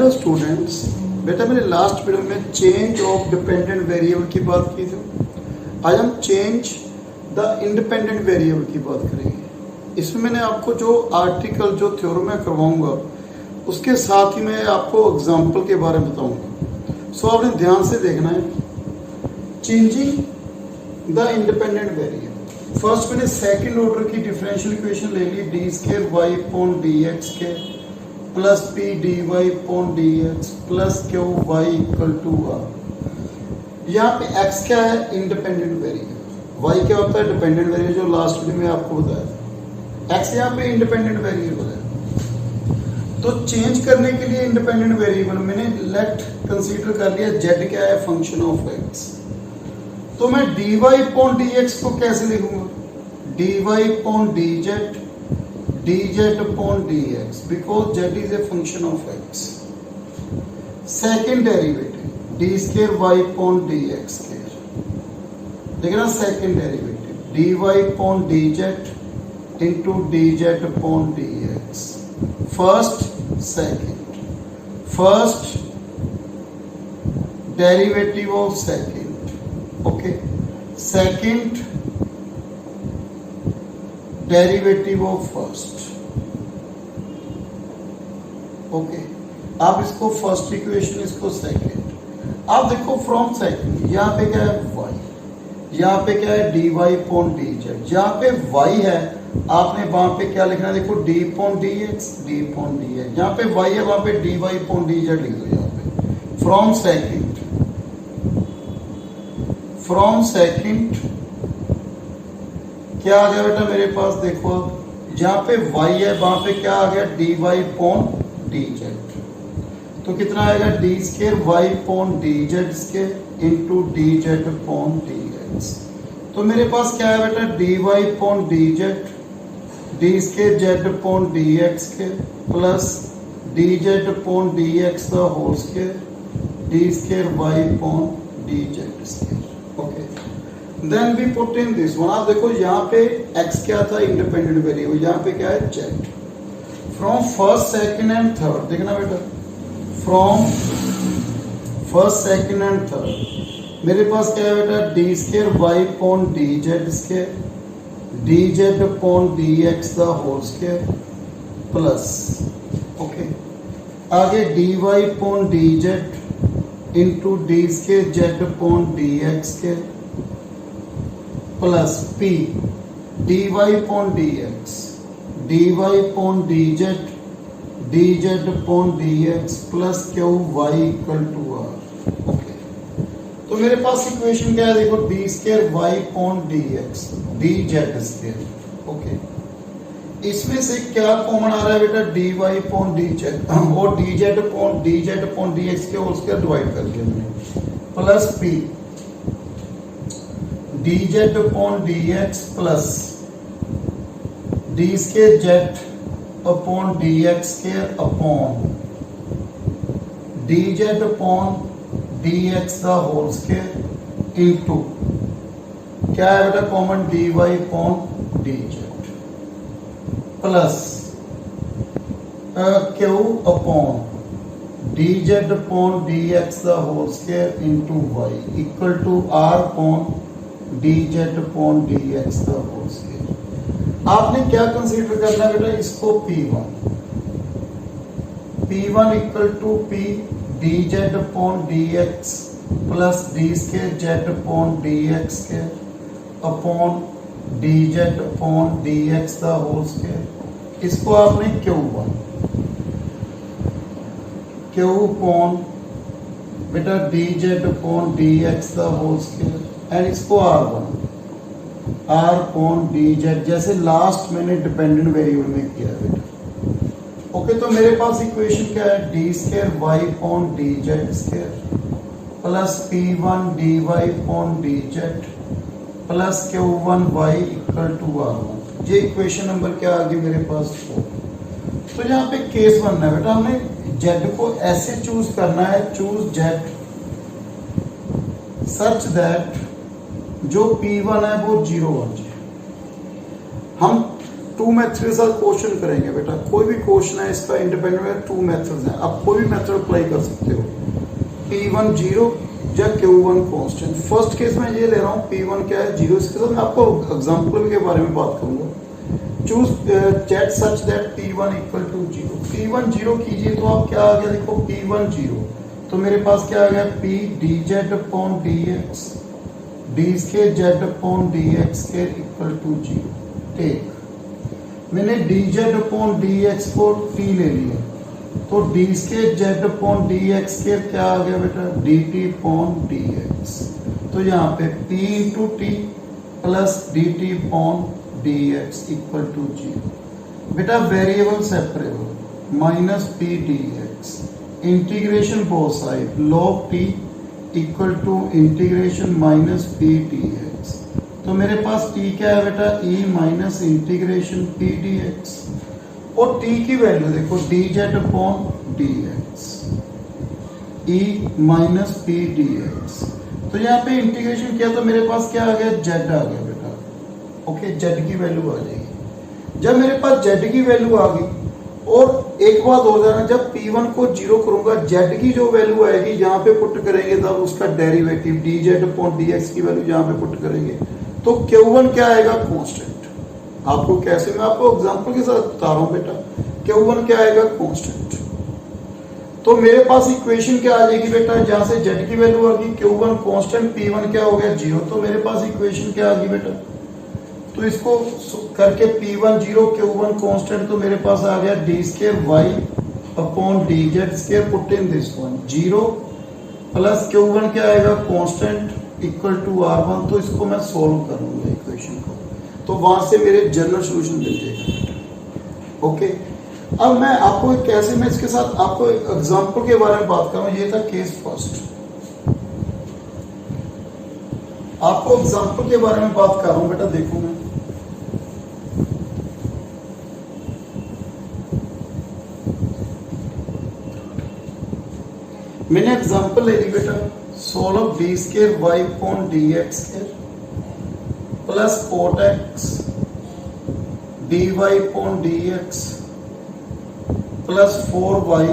Hello students, बेटा मैंने last video में चेंज ऑफ डिपेंडेंट वेरिएबल की बात की थी। आज हम चेंज द इंडिपेंडेंट वेरिएबल की बात करेंगे। इसमें मैंने आपको जो आर्टिकल जो थ्योरम में करवाऊंगा उसके साथ ही मैं आपको एग्जांपल के बारे में बताऊंगा। सो आपने ध्यान से देखना है। Changing the independent variable, first मैंने सेकेंड ऑर्डर की डिफरेंशियल इक्वेशन ले ली, d square y upon d x के plus p d y upon d x plus q y equal to r. यहाँ पे x क्या है? Independent variable. y क्या होता है? डिपेंडेंट वेरिएबल, जो लास्ट वीडियो में आपको बताया था। x यहाँ पे इंडिपेंडेंट वेरिएबल है। तो चेंज करने के लिए इंडिपेंडेंट वेरिएबल मैंने लेट कंसीडर कर लिया z क्या है? Function of x। तो मैं dy अपॉन dx को कैसे लिखूंगा? dy upon dz dz upon dx because z is a function of x. Second derivative d square y upon dx square, देखना second derivative dy upon dz into dz upon dx. First derivative of second, okay, second derivative of first, okay. आप इसको first equation, इसको second. आप देखो from second, यहाँ पे क्या है? y, यहाँ पे क्या है? dy upon dz। जहाँ पे y है आपने वहां पे क्या लिखना है? देखो d upon dx, d upon dx। जहाँ पे y है वहां पे dy अपॉन dz लिख दो। यहाँ पे फ्रॉम सेकंड क्या आ गया बेटा मेरे पास? देखो जहां पे y है वहां पे क्या आ गया? dy upon dz। तो कितना आएगा? d square y upon dz square into dz upon dx। तो मेरे पास क्या है बेटा? dy upon dz d square z upon dx square plus dz upon dx the whole square d square y upon dz square, okay. Then we put in this one. आप देखो यहाँ पे x क्या था? Independent variable. यहाँ पे क्या है? z। From first second and third, देखना बेटा, from first second and third मेरे पास क्या है बेटा? D square y upon d z square d z upon d x the whole square plus, okay, आगे d y upon d z into d square z upon d x square plus p dy upon dx dy upon dz dz upon dx plus q y equal to r, okay. तो मेरे पास equation क्या है? देखो d square y upon dx dz square, okay. इसमें से क्या common आ रहा है बेटा? dy upon dz और dz upon dx के होल स्क्वायर डिवाइड कर दिया मैंने, plus p dz upon dx plus d square z upon dx square upon dz upon dx the whole square into क्या है बेटा? Common dy upon dz plus q upon dz upon dx the whole square into y equal to r upon dz upon dx the whole square. आपने क्या consider करना है बेटा? इसको p1 equal to p dz upon dx plus d square z upon dx square upon dz upon dx the whole square. इसको आपने q upon बेटा dz upon dx the whole square and इसको r1 r upon dz, जैसे last मैंने dependent variable में किया है बेटा, ओके। तो मेरे पास इक्वेशन क्या है? D square y upon dz square plus p1 dy upon dz plus q1 y equal to r1। ये इक्वेशन नंबर क्या आ गई मेरे पास? 4। तो यहाँ पे केस बनना है बेटा, हमने z को ऐसे चूज करना है, चूज z सच दैट जो P1 है वो 0 बन जाए। हम टू मेथड के साथ क्वेश्चन करेंगे बेटा। कोई भी क्वेश्चन है इसका इंडिपेंडेंट है, टू मेथड्स हैं, आप कोई भी मेथड अप्लाई कर सकते हो। P1 0 या Q1 कांस्टेंट। फर्स्ट केस में ये ले रहा हूँ, P1 क्या है 0। इसके साथ मैं आपको एग्जांपल के बारे में बात करूंगा। Choose check such that P1 equal to 0। P1 0 कीजिए तो आप क्या आ गया, देखो P1 0 तो मेरे पास क्या आ गया, P dz upon dx d square z upon dx square equal to 0। Take मैंने dz अपॉन dx को t ले लिया तो d square z upon dx square क्या आ गया बेटा, dt अपॉन dx। तो यहाँ पे p into t plus dt upon dx equal to 0। बेटा variable separable minus p dx integration both side log t equal to integration minus p dx। तो मेरे पास t क्या है बेटा, e minus integration p dx और t की value देखो dz upon dx e minus p dx। तो यहाँ पे इंटीग्रेशन किया तो मेरे पास क्या आ गया, z आ गया बेटा। ओके, z की वैल्यू आ जाएगी। जब मेरे पास z की वैल्यू आ गई, और एक बात हो जाना, जब P1 को 0 करूंगा z की जो वैल्यू आएगी यहाँ पे पुट करेंगे तब उसका डेरिवेटिव dz अपॉन dx की वैल्यू यहाँ पे पुट करेंगे तो Q1 क्या आएगा, कांस्टेंट। आपको कैसे, मैं आपको एग्जांपल के साथ बता रहा हूँ बेटा। Q1 क्या आएगा, कांस्टेंट। तो मेरे पास इक्वेशन क्या आ जाएगी बेटा, जहां से z की वैल्यू आ गई Q1 कांस्टेंट, P1 क्या हो गया 0। तो मेरे पास इक्वेशन क्या आ गई बेटा, तो इसको करके P1 0 Q1 कांस्टेंट, तो मेरे पास आ गया d square y upon dz square, put in this one 0 plus Q1 क्या आएगा, कांस्टेंट इक्वल टू R1। तो इसको मैं सोल्व करूंगा इक्वेशन को, तो वहां से मेरे जनरल सॉल्यूशन मिल जाएगा। ओके, अब मैं आपको कैसे, मैं इसके साथ आपको एग्जांपल के बारे में बात करूं। ये था केस फर्स्ट, आपको एग्जांपल के बारे में बात कर रहा हूं बेटा। देखो मैंने एग्जांपल ले ली बेटा, solve d square y upon dx square plus cot x dy upon dx plus 4y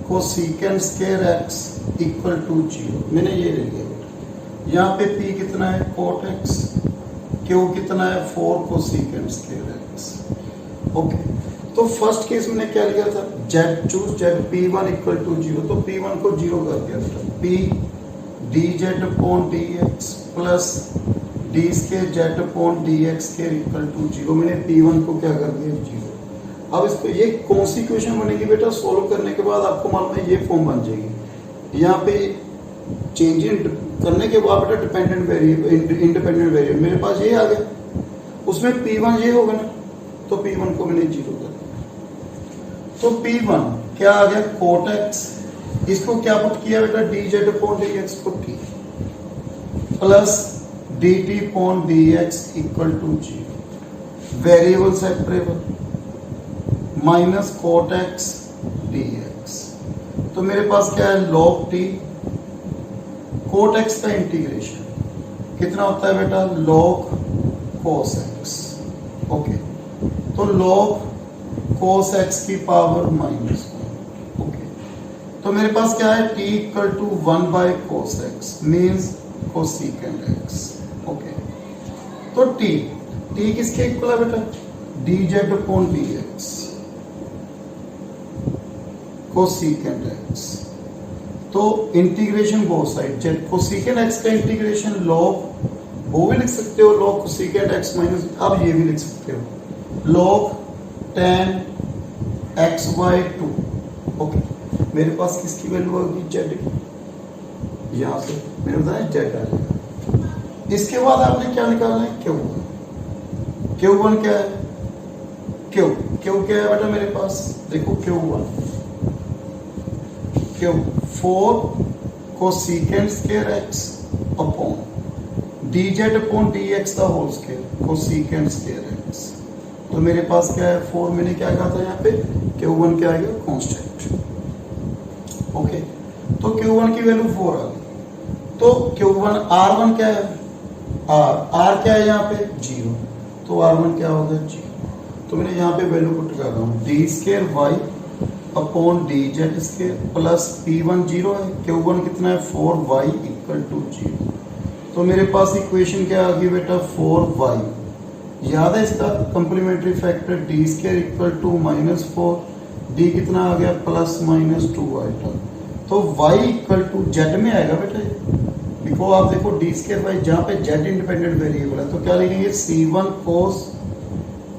cosecant square x equal to 0। मैंने ये ले लिया बेटा। यहाँ पे p कितना है, cot x, q कितना है 4 कोसेकेंट स्क्वायर x। ओके, तो फर्स्ट केस मैंने क्या लिया था, z choose z P1 equal to 0। तो P1 को 0 कर दिया बेटा, p dz upon dx plus d square z upon dx square equal to 0। मैंने P1 को क्या कर दिया 0। अब इसको ये कौन सी इक्वेशन बनेगी बेटा, सोल्व करने के बाद आपको मालूम है ये फॉर्म बन जाएगी। यहाँ पे चेंज इन करने के बाद बेटा डिपेंडेंट वेरिएबल इंडिपेंडेंट वेरिएबल मेरे पास ये आ गया, उसमें P1 ये होगा ना, तो P1 को मैंने 0 कर दिया। तो P1 क्या आ गया, cot x, इसको क्या पुट किया बेटा, dz अपॉन dx पुट किया plus dt upon dx equal to 0। Variable separable minus cot x dx। तो मेरे पास क्या है, log t, cot x का इंटीग्रेशन कितना होता है बेटा, log cos x। ओके, तो log cos x की पावर माइनस 1। ओके, तो मेरे पास क्या है, t equal to 1 by cos x means cosecant x। Okay, तो t किसके इक्वल है बेटा, dz upon dx cosecant x। तो integration both side, z cosecant x का इंटीग्रेशन log, वो भी लिख सकते हो log कोसेकेंट x माइनस, अब ये भी लिख सकते हो log tan x by 2। Okay, मेरे पास किसकी वैल्यू आ गई, z की। यहाँ से मैंने बताया z आ जाएगा। इसके बाद आपने क्या निकालना है, Q1 क्या है, Q क्या है बेटा मेरे पास, देखो Q1 4 cosecant square x upon dz upon dx का whole square cosecant square x। तो मेरे पास क्या है 4, मैंने क्या कहा था यहाँ पे, Q1 क्या आएगा, कांस्टेंट। ओके, तो Q1 की वैल्यू 4 आ गई। तो Q1 R1 क्या है, R क्या है यहाँ पे 0, तो R1 क्या होगा 0। तो मैंने यहाँ पे वैल्यू पुट कर रहा हूँ d square y upon d z square plus P1 0 है, Q1 कितना है 4y इक्वल टू 0। तो मेरे पास इक्वेशन क्या आ गई बेटा 4y, याद है इसका complementary factor d square equal to -4, d कितना आ गया ±2 आएगा, तो y इक्वल टू जेड में आएगा बेटा। बिकॉज आप देखो डी स्केयर वाई जहाँ पे जेड इंडिपेंडेंट वेरिएबल है, तो क्या लिखेंगे C1 cos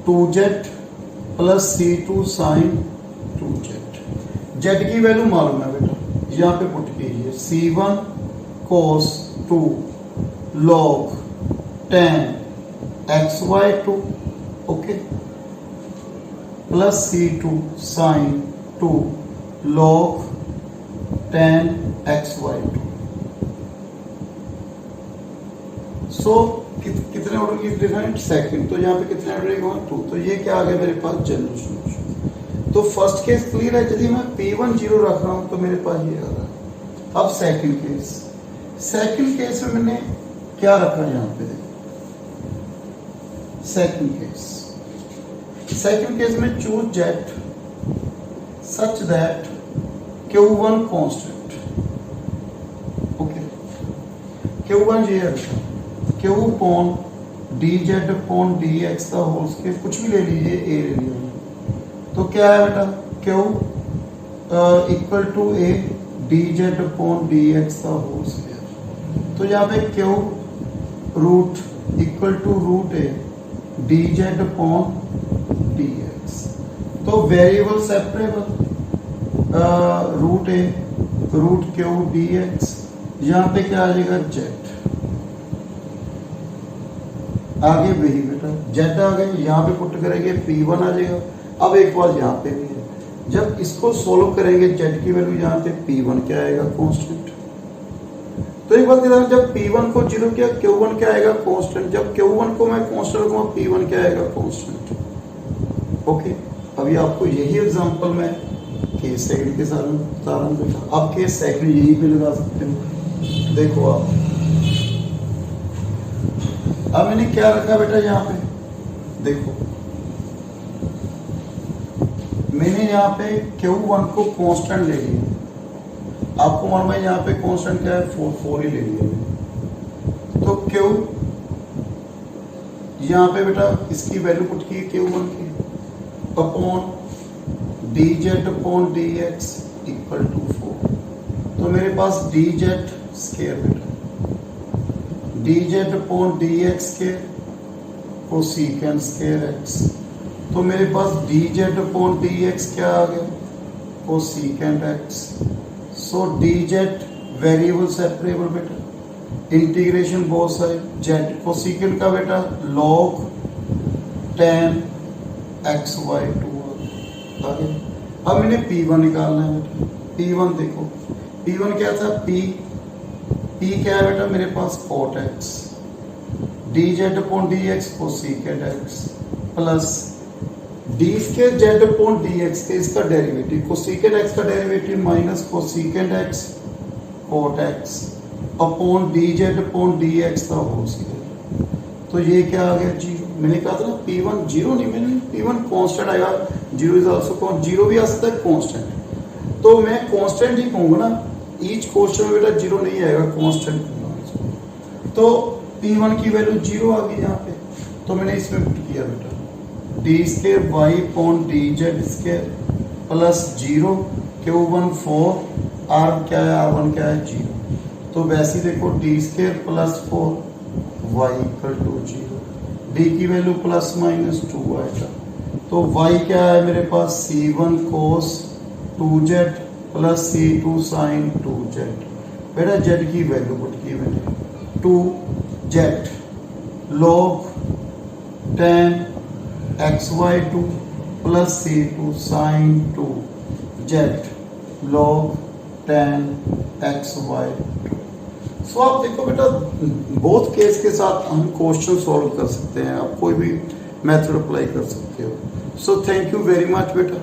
2z plus C2 sin 2z। Z की वैल्यू मालूम है बेटा, यहाँ पे पुट कीजिए C1 cos 2 log tan xy2 okay plus C2 sin 2 log tan xy2। सो कितने ऑर्डर की डिफरेंट सेकंड, तो यहाँ पे कितने ऑर्डर की 2, तो ये क्या आ गया मेरे पास जनरल सॉल्यूशन। तो फर्स्ट केस क्लियर है, यदि मैं P1 0 रख रहा हूं तो मेरे पास ये आ रहा है। अब सेकंड केस में मैंने क्या रखा यहाँ पे देखो, सेकंड केस में choose jet such that Q1 constant okay, Q1 ये है Q upon d z upon d x का होल स्क्वायर, कुछ भी ले लीजिए ए ले लीजिए, तो क्या है बेटा Q equal to a d z upon d x का होल स्क्वायर। तो यहाँ पे Q root equal to root a d z upon d x, तो variable separable root a root Q d x, यहाँ पे क्या आ जाएगा जेड, आगे वही बेटा जेड आ गए, यहाँ पे पुट करेंगे P1 आ जाएगा। अब एक बार यहाँ पे भी है, जब इसको सोल्व करेंगे जेड की वैल्यू यहाँ पे P1 क्या आएगा कांस्टेंट। तो एक बात कह जब P1 को 0 किया Q1 क्या आएगा कांस्टेंट, जब Q1 को मैं कांस्टेंट रखूंगा P1 क्या आएगा कांस्टेंट ओके। अभी आपको यही एग्जांपल मैं केस सेकंड के साथ बता रहा हूँ बेटा, आप केस सेकंड यहीं पे लगा सकते हो। देखो आप अब मैंने क्या रखा बेटा यहाँ पे देखो, मैंने यहाँ पे Q1 को कांस्टेंट ले लिया, आपको मालूम है यहाँ पे कांस्टेंट क्या है 4 ही ले लिया, तो Q यहाँ पे बेटा इसकी वैल्यू पुट की Q1 की upon d z upon d x equal to 4, तो मेरे पास डी जेड स्केयर बेटा d z upon d x के कोसेकेंट स्केयर एक्स, तो मेरे पास d z upon d x क्या आ गया cosecant x. So d z variable separable बेटा, integration both side z cosecant का बेटा log tan xy2 आ गया। अब मैंने P1 निकालना है बेटा, P1 देखो P1 क्या था P क्या है बेटा मेरे पास cot x D z upon d x cosecant x plus D square Z upon d x के इसका डेरिवेटिव कोसेकेंट एक्स का derivative minus cosecant x cot x upon d z upon d x का whole square, तो ये क्या आ गया 0। मैंने कहा था ना P1 0 नहीं, मैंने P1 कांस्टेंट आएगा, 0 इज आल्सो कांस्टेंट, 0 भी आ सकता है कांस्टेंट, तो मैं कांस्टेंट ही कहूंगा ना, ईच क्वेश्चन में बेटा 0 नहीं आएगा कांस्टेंट कहूंगा। तो P1 की वैल्यू 0 आ गई यहाँ पे, तो मैंने इसमें पुट किया बेटा d square y upon d z square plus 0 Q1 4 R क्या है R1 क्या है 0, तो वैसे ही देखो d square plus 4 y equal to 0, d की वैल्यू प्लस माइनस 2 आएगा, तो y क्या है मेरे पास C1 cos 2z plus C2 sin 2z, बेटा z की वैल्यू पुट की मैंने 2z log tan xy2 plus C2 sin 2z log tan xy2। सो आप देखो बेटा बोथ केस के साथ हम क्वेश्चन सॉल्व कर सकते हैं, आप कोई भी मेथड अप्लाई कर सकते हो। So thank you very much बेटा।